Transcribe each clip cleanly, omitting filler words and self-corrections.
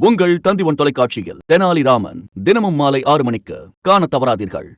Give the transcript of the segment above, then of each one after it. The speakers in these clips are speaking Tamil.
உங்கள் தந்திவன் தொலைக்காட்சியில் தெனாலிராமன் தினமும் மாலை 6 மணிக்கு காண தவறாதீர்கள்.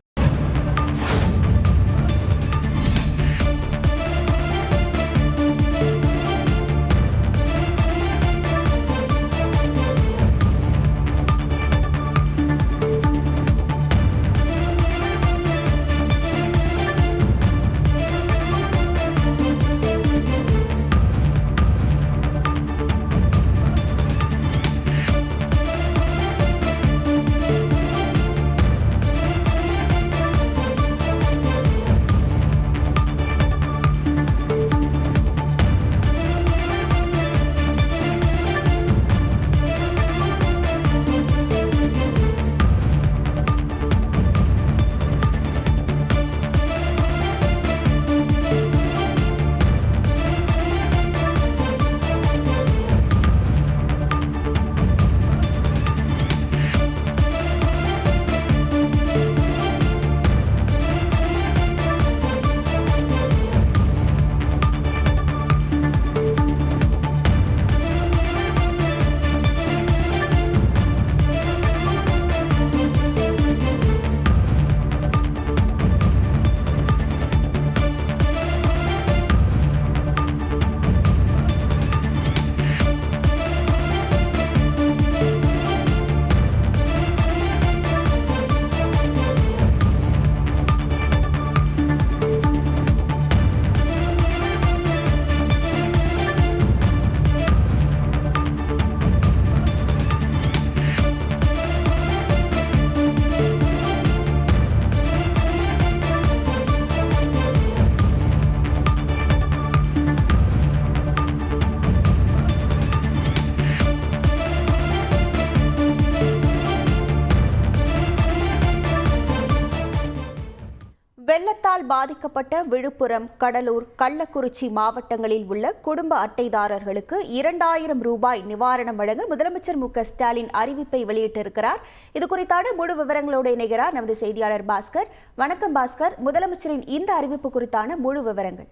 வெள்ளத்தால் பாதிக்கப்பட்ட விழுப்புரம், கடலூர், கள்ளக்குறிச்சி மாவட்டங்களில் உள்ள குடும்ப அட்டைதாரர்களுக்கு 2000 ரூபாய் நிவாரணம் வழங்க முதலமைச்சர் மு க ஸ்டாலின் அறிவிப்பை வெளியிட்டிருக்கிறார். இது குறித்தான முழு விவரங்களோடு இணைகிறார் நமது செய்தியாளர் பாஸ்கர். வணக்கம் பாஸ்கர், முதலமைச்சரின் இந்த அறிவிப்பு குறித்தான முழு விவரங்கள்.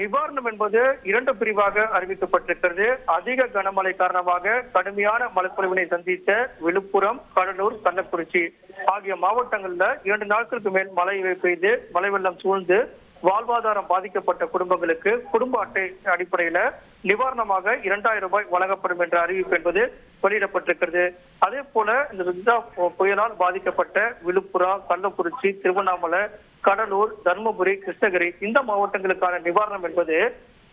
நிவாரணம் என்பது 2 பிரிவாக அறிவிக்கப்பட்டிருக்கிறது. அதிக கனமழை காரணமாக கடுமையான மழைப்பொழிவினை சந்தித்த விழுப்புரம், கடலூர், கள்ளக்குறிச்சி ஆகிய மாவட்டங்கள்ல 2 நாட்களுக்கு மேல் மழை பெய்து மழை வெள்ளம் சூழ்ந்து வாழ்வாதாரம் பாதிக்கப்பட்ட குடும்பங்களுக்கு குடும்ப அட்டை அடிப்படையில நிவாரணமாக 2000 ரூபாய் வழங்கப்படும் என்ற அறிவிப்பு என்பது வெளியிடப்பட்டிருக்கிறது. அதே போல இந்த புயலால் பாதிக்கப்பட்ட விழுப்புரம், கள்ளக்குறிச்சி, திருவண்ணாமலை, கடலூர், தர்மபுரி, கிருஷ்ணகிரி இந்த மாவட்டங்களுக்கான நிவாரணம் என்பது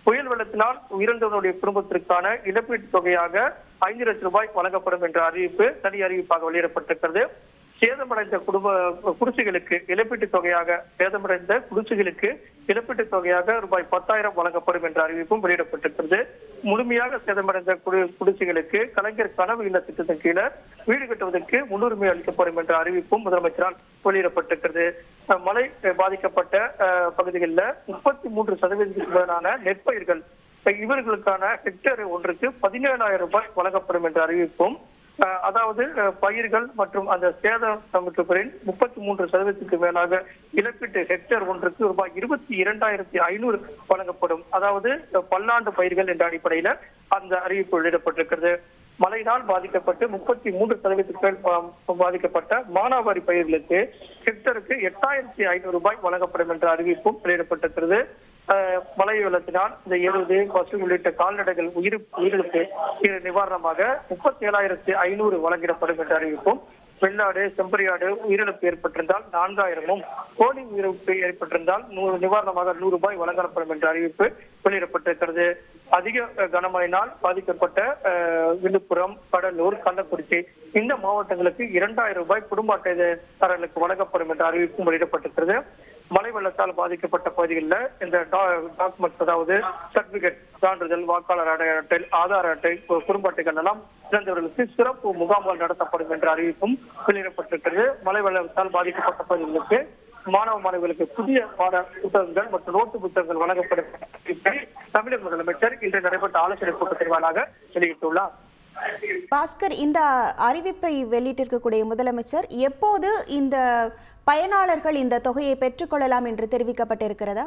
புயல் வெள்ளத்தினால் உயிரிழந்தவர்களுடைய குடும்பத்திற்கான இழப்பீட்டு தொகையாக 5 லட்சம் ரூபாய் வழங்கப்படும் என்ற அறிவிப்பு தனி அறிவிப்பாக வெளியிடப்பட்டிருக்கிறது. சேதமடைந்த குடிசைகளுக்கு இழப்பீட்டு தொகையாக ரூபாய் 10,000 வழங்கப்படும் என்ற அறிவிப்பும் வெளியிடப்பட்டிருக்கிறது. முழுமையாக சேதமடைந்த குடிசைகளுக்கு கலைஞர் கனவு இல்ல திட்டத்தின் கீழே வீடு கட்டுவதற்கு முன்னுரிமை அளிக்கப்படும் என்ற அறிவிப்பும் முதலமைச்சரால் வெளியிடப்பட்டிருக்கிறது. மழை பாதிக்கப்பட்ட பகுதிகளில் 33% நெற்பயிர்கள் இவர்களுக்கான ஹெக்டேர் ஒன்றுக்கு 17,000 ரூபாய் வழங்கப்படும் என்ற அறிவிப்பும், அதாவது பயிர்கள் மற்றும் அந்த சேதம் 33% மேலாக இழப்பீட்டு ஹெக்டேர் ஒன்றுக்கு ரூபாய் 22,500 வழங்கப்படும். அதாவது பல்லாண்டு பயிர்கள் என்ற அடிப்படையில அந்த அறிவிப்பு வெளியிடப்பட்டிருக்கிறது. மழையினால் பாதிக்கப்பட்டு 33% பாதிக்கப்பட்ட மானாவாரி பயிர்களுக்கு ஹெக்டருக்கு 8,500 ரூபாய் வழங்கப்படும் என்ற அறிவிப்பும் வெளியிடப்பட்டிருக்கிறது. மழை வெள்ளத்தினால் இந்த எருது, பசு உள்ளிட்ட கால்நடைகள் உயிரிழப்பு நிவாரணமாக 37,500 வழங்கிடப்படும் என்ற அறிவிப்பும், வெள்ளாடு, செம்பரியாடு உயிரிழப்பு ஏற்பட்டிருந்தால் 4,000-ம், கோழி உயிரிழப்பு ஏற்பட்டிருந்தால் நிவாரணமாக 100 ரூபாய் வழங்கப்படும் என்ற அறிவிப்பு வெளியிடப்பட்டிருக்கிறது. அதிக கனமழையினால் பாதிக்கப்பட்ட விழுப்புரம், கடலூர், கள்ளக்குறிச்சி இந்த மாவட்டங்களுக்கு 2,000 ரூபாய் குடும்ப அட்டைதாரர்களுக்கு வழங்கப்படும் என்ற அறிவிப்பும் வெளியிடப்பட்டிருக்கிறது. மழை வெள்ளத்தால் பாதிக்கப்பட்ட பகுதிகளில் இந்த டாக்குமெண்ட், அதாவது சர்டிபிகேட், சான்றிதழ், வாக்காளர் அட்டை, ஆதார் அட்டை, குடும்ப அட்டைகள் எல்லாம் இழந்தவர்களுக்கு சிறப்பு முகாம்கள் நடத்தப்படும் என்ற அறிவிப்பும் வெளியிடப்பட்டிருக்கிறது. மழை வெள்ளத்தால் பாதிக்கப்பட்ட பகுதிகளுக்கு மாணவர்களுக்கு புதிய பாட புத்தகங்கள் மற்றும் நோட்டு புத்தகங்கள் வழங்கப்படும் தமிழக முதலமைச்சர் இன்று நடைபெற்ற ஆலோசனை கூட்டத்தின் வாயிலாக வெளியிட்டுள்ளார். பாஸ்கர், இந்த அறிவிப்பை வெளியிட்டிருக்கக்கூடிய முதலமைச்சர் எப்போது இந்த பயனாளர்கள் இந்த தொகையை பெற்றுக்கொள்ளலாம் என்று தெரிவிக்கப்பட்டிருக்கிறதா?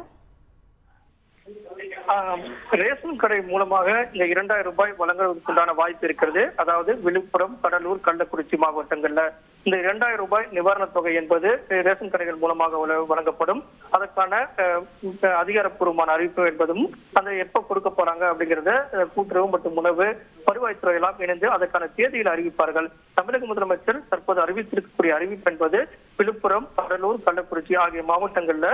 ரேஷன் கடை மூலமாக இந்த 2000 ரூபாய் வழங்குவதற்குண்டான வாய்ப்பு இருக்கிறது. அதாவது விழுப்புரம், கடலூர், கள்ளக்குறிச்சி மாவட்டங்கள்ல இந்த 2000 ரூபாய் நிவாரணத் தொகை என்பது ரேஷன் கடைகள் மூலமாக வழங்கப்படும். அதற்கான அதிகாரப்பூர்வமான அறிவிப்பு என்பதும் அதை எப்ப கொடுக்க போறாங்க அப்படிங்கறத கூட்டுறவு மற்றும் உணவு வருவாய்த்துறை எல்லாம் இணைந்து அதற்கான தேதியில் அறிவிப்பார்கள். தமிழக முதலமைச்சர் தற்போது அறிவித்திருக்கக்கூடிய அறிவிப்பு என்பது விழுப்புரம், கடலூர், கள்ளக்குறிச்சி ஆகிய மாவட்டங்கள்ல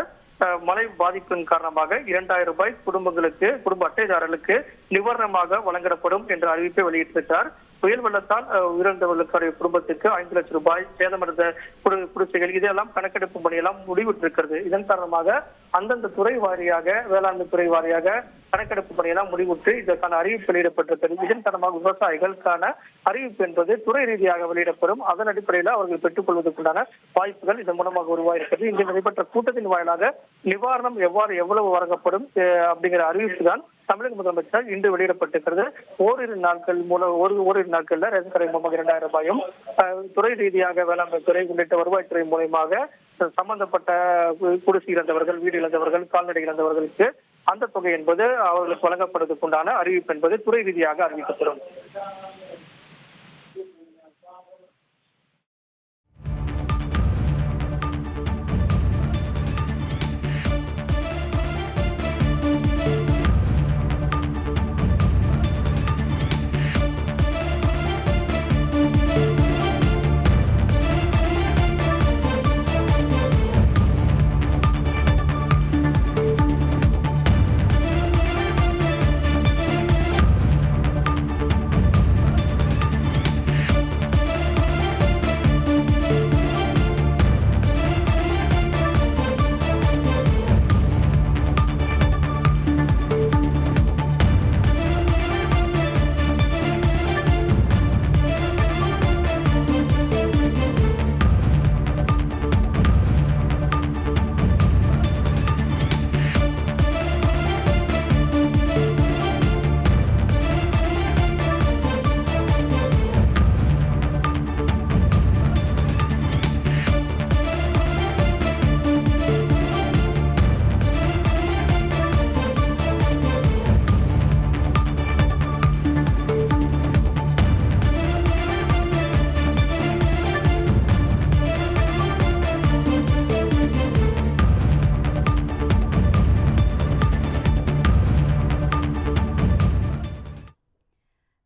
மழை பாதிப்பின் காரணமாக 2000 ரூபாய் குடும்ப அட்டைதாரர்களுக்கு நிவாரணமாக வழங்கப்படும் என்ற அறிவிப்பை வெளியிட்டிருக்கிறார். புயல் வெள்ளத்தால் உயிரிழந்தவர்களுடைய குடும்பத்துக்கு 5 லட்சம் ரூபாய், சேதமடைந்த குடிசைகள் இதெல்லாம் கணக்கெடுப்பு பணியெல்லாம் முடிவுற்றிருக்கிறது. இதன் காரணமாக அந்தந்த துறை வாரியாக, வேளாண்மை துறை வாரியாக கணக்கெடுப்பு பணியெல்லாம் முடிவுற்று இதற்கான அறிவிப்பு வெளியிடப்பட்டிருக்கிறது. இதன் காரணமாக விவசாயிகளுக்கான அறிவிப்பு என்பது துறை ரீதியாக வெளியிடப்படும். அதன் அடிப்படையில் அவர்கள் பெற்றுக் கொள்வதற்குண்டான வாய்ப்புகள் இதன் மூலமாக உருவாயிருக்கிறது. இங்கே நடைபெற்ற கூட்டத்தின் வாயிலாக நிவாரணம் எவ்வளவு வழங்கப்படும் அப்படிங்கிற அறிவிப்பு தான் தமிழக முதலமைச்சர் இன்று வெளியிடப்பட்டிருக்கிறது. ஓரிரு நாட்கள்ல ரேஷன் கடை மூலமாக 2000 ரூபாயும், துறை ரீதியாக வேளாண்மை துறை உள்ளிட்ட வருவாய்த்துறை மூலமாக சம்பந்தப்பட்ட குடிசை இழந்தவர்கள், வீடு இழந்தவர்கள், கால்நடை இழந்தவர்களுக்கு அந்த தொகை என்பது அவர்களுக்கு வழங்கப்படுவதற்குண்டான அறிவிப்பு என்பது துறை ரீதியாக அறிவிக்கப்படும்.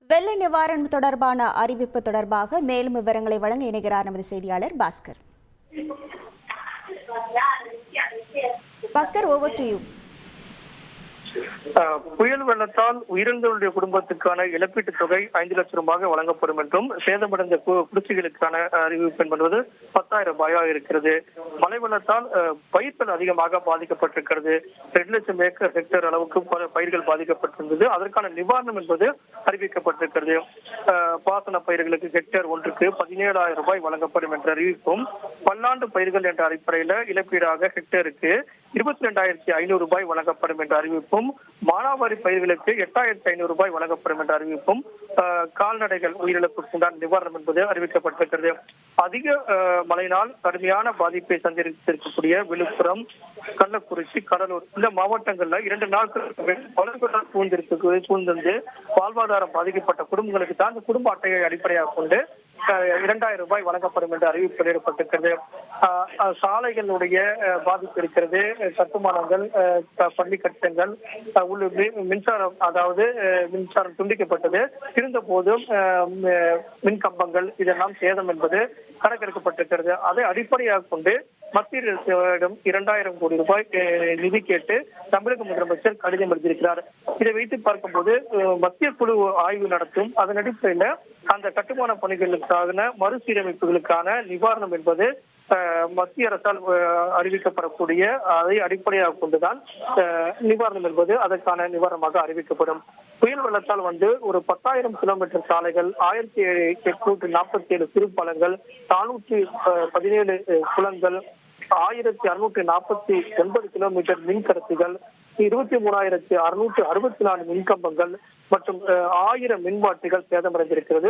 வெள்ள நிவாரணம் தொடர்பான அறிவிப்பு தொடர்பாக மேலும் விவரங்களை வழங்க இணைகிறார் நமது செய்தியாளர் Bhaskar. Bhaskar, over to you. புயல் வெள்ளத்தால் உயிரிழந்தவருடைய குடும்பத்துக்கான இழப்பீட்டுத் தொகை 5 லட்சம் ரூபாய் வழங்கப்படும் என்றும், சேதமடைந்த குடிசைகளுக்கான அறிவிப்பு என்பது 10,000 ரூபாயாக இருக்கிறது. மழை வெள்ளத்தால் பயிர்கள் அதிகமாக பாதிக்கப்பட்டிருக்கிறது. 2 லட்சம் ஹெக்டேர் அளவுக்கு பயிர்கள் பாதிக்கப்பட்டிருந்தது. அதற்கான நிவாரணம் என்பது அறிவிக்கப்பட்டிருக்கிறது. பாசன பயிர்களுக்கு ஹெக்டேர் ஒன்றுக்கு 17,000 ரூபாய் வழங்கப்படும் என்ற அறிவிப்பும், பல்லாண்டு பயிர்கள் என்ற அடிப்படையில் இழப்பீடாக ஹெக்டேருக்கு 22,500 ரூபாய் வழங்கப்படும் என்ற அறிவிப்பும், மானாவாரி பயிர்களுக்கு 8,500 ரூபாய் வழங்கப்படும் என்ற அறிவிப்பும், கால்நடைகள் உயிரிழப்புக்குண்டான நிவாரணம் என்பது அறிவிக்கப்பட்டிருக்கிறது. அதிக மழையினால் கடுமையான பாதிப்பை சந்தித்திருக்கக்கூடிய விழுப்புரம், கள்ளக்குறிச்சி, கடலூர் இந்த மாவட்டங்கள்ல 2 நாட்கள் சூழ்ந்து வாழ்வாதாரம் பாதிக்கப்பட்ட குடும்பங்களுக்கு தான் இந்த குடும்ப அட்டையை அடிப்படையாக கொண்டு 2,000 ரூபாய் வழங்கப்படும் என்று அறிவிப்பு வெளியிடப்பட்டிருக்கிறது. சாலைகளுடைய பாதிப்பு இருக்கிறது. கட்டுமானங்கள், பள்ளி கட்டிடங்கள், மின்சாரம், அதாவது மின்சாரம் துண்டிக்கப்பட்டது. இருந்த போதும் மின் கம்பங்கள் இதெல்லாம் சேதம் என்பது கணக்கெடுக்கப்பட்டிருக்கிறது. அதை அடிப்படையாக கொண்டு மத்திய அரசிடம் 2,000 கோடி ரூபாய் நிதி கேட்டு தமிழக முதலமைச்சர் கடிதம் எழுதியிருக்கிறார். இதை வைத்து பார்க்கும்போது மத்திய குழு ஆய்வு நடத்தும். அதன் அடிப்படையில் அந்த கட்டுமான பணிகளுக்கான மறுசீரமைப்புகளுக்கான நிவாரணம் என்பது மத்திய அரசால் அறிவிக்கப்படக்கூடிய அதை அடிப்படையாக கொண்டுதான் நிவாரணம் என்பது அதற்கான நிவாரணமாக அறிவிக்கப்படும். புயல் வெள்ளத்தால் ஒரு 10,000 கிலோமீட்டர் சாலைகள், 1,847 சிறுபாலங்கள், 417 குளங்கள், 1,649 கிலோமீட்டர் மின்கடத்திகள், 23,664 மின்கம்பங்கள் மற்றும் 1000 மின்மாற்றிகள் சேதமடைந்திருக்கிறது.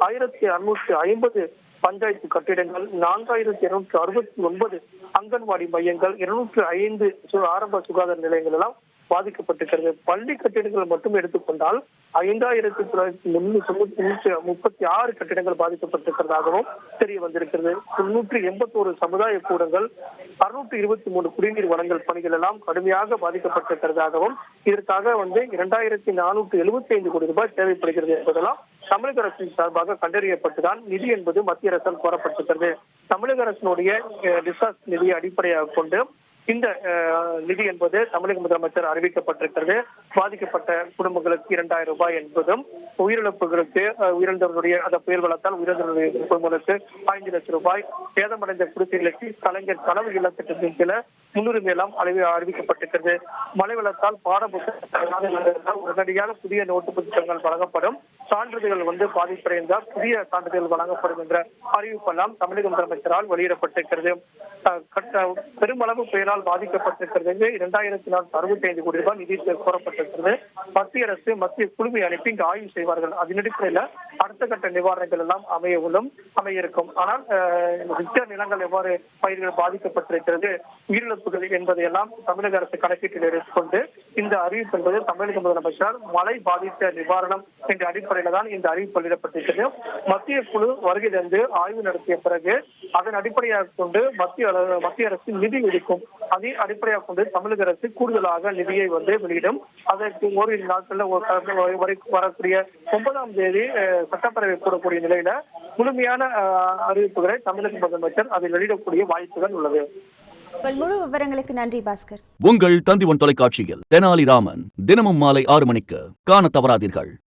1,650 பஞ்சாயத்து கட்டிடங்கள், 4,269 அங்கன்வாடி மையங்கள், 205 ஆரம்ப சுகாதார நிலையங்கள் எல்லாம் பாதிக்கப்பட்டிருக்கிறது. பள்ளி கட்டிடங்கள் மட்டும் எடுத்துக்கொண்டால் 5,936 கட்டிடங்கள் பாதிக்கப்பட்டிருக்கிறதாகவும் தெரிய வந்திருக்கிறது. 981 சமுதாய கூடங்கள், 623 குடிநீர் வழங்கல் பணிகள் எல்லாம் கடுமையாக பாதிக்கப்பட்டிருக்கிறதாகவும், இதற்காக 2,475 கோடி ரூபாய் தேவைப்படுகிறது என்பதெல்லாம் தமிழக அரசின் சார்பாக கண்டறியப்பட்டுதான் நிதி என்பது மத்திய அரசால் கோரப்பட்டிருக்கிறது. தமிழக அரசினுடைய டிசாஸ்டர் நிதியை அடிப்படையாக கொண்டு இந்த நிதி என்பது தமிழக முதலமைச்சர் அறிவிக்கப்பட்டிருக்கிறது. பாதிக்கப்பட்ட குடும்பங்களுக்கு 2,000 ரூபாய் என்பதும், உயிரிழப்புகளுக்கு உயிரிழந்தவர்களுடைய அந்த புயல் வெள்ளத்தால் உயிரிழந்தவர்களுடைய குடும்பங்களுக்கு 5 லட்சம் ரூபாய், சேதமடைந்த குடிசைகளுக்கு கலைஞர் கனவு இல்ல திட்டத்தின் கீழ முன்னுரிமை எல்லாம் அறிவிக்கப்பட்டிருக்கிறது. மழை வெள்ளத்தால் பாடப்புத்தகங்கள் உடனடியாக புதிய நோட்டு புத்தகங்கள் வழங்கப்படும், சான்றிதழ்கள் பாதிப்படைந்தால் புதிய சான்றிதழ்கள் வழங்கப்படும் என்ற அறிவிப்பெல்லாம் தமிழக முதலமைச்சரால் வெளியிடப்பட்டிருக்கிறது. பெருமளவு புயலால் பாதிக்கப்பட்டிருக்கிறது 2,465 கோடி ரூபாய் நிதி கோரப்பட்டிருக்கிறது. மத்திய அரசு மத்திய குழுவை அனுப்பி இங்கு ஆய்வு செய்வார்கள். அதன் அடிப்படையில் அடுத்த கட்ட நிவாரணங்கள் எல்லாம் அமைய இருக்கும். ஆனால் ரிக்டர் நிலங்கள் எவ்வாறு பயிர்கள் பாதிக்கப்பட்டிருக்கிறது, உயிரிழப்புகள் என்பதையெல்லாம் தமிழக அரசு கணக்கீட்டில் எடுத்துக்கொண்டு இந்த அறிவிப்பு என்பது தமிழக முதலமைச்சர் மழை பாதித்த நிவாரணம் என்ற அடிப்படையில் தான் இந்த அறிவிப்பு வெளியிடப்பட்டிருக்கிறது. மத்திய குழு வருகை தந்து ஆய்வு நடத்திய பிறகு அதன் அடிப்படையாக கொண்டு மத்திய அரசு நிதி ஒதுக்கும். அதை அடிப்படையாக கொண்டு தமிழக அரசு கூடுதலாக நிதியை வெளியிடும். அதற்கு ஓரிரு நாட்களில் வரக்கூடிய 9ஆம் தேதி சட்டப்பேரவை கூடக்கூடிய நிலையில முழுமையான அறிவிப்புகளை தமிழக முதலமைச்சர் அதில் வெளியிடக்கூடிய வாய்ப்புகள் உள்ளது. உங்கள் முழு விவரங்களுக்கு நன்றி பாஸ்கர். உங்கள் தந்தி ஒன் தொலைக்காட்சியில் தெனாலிராமன் தினமும் மாலை 6 மணிக்கு காண தவறாதீர்கள்.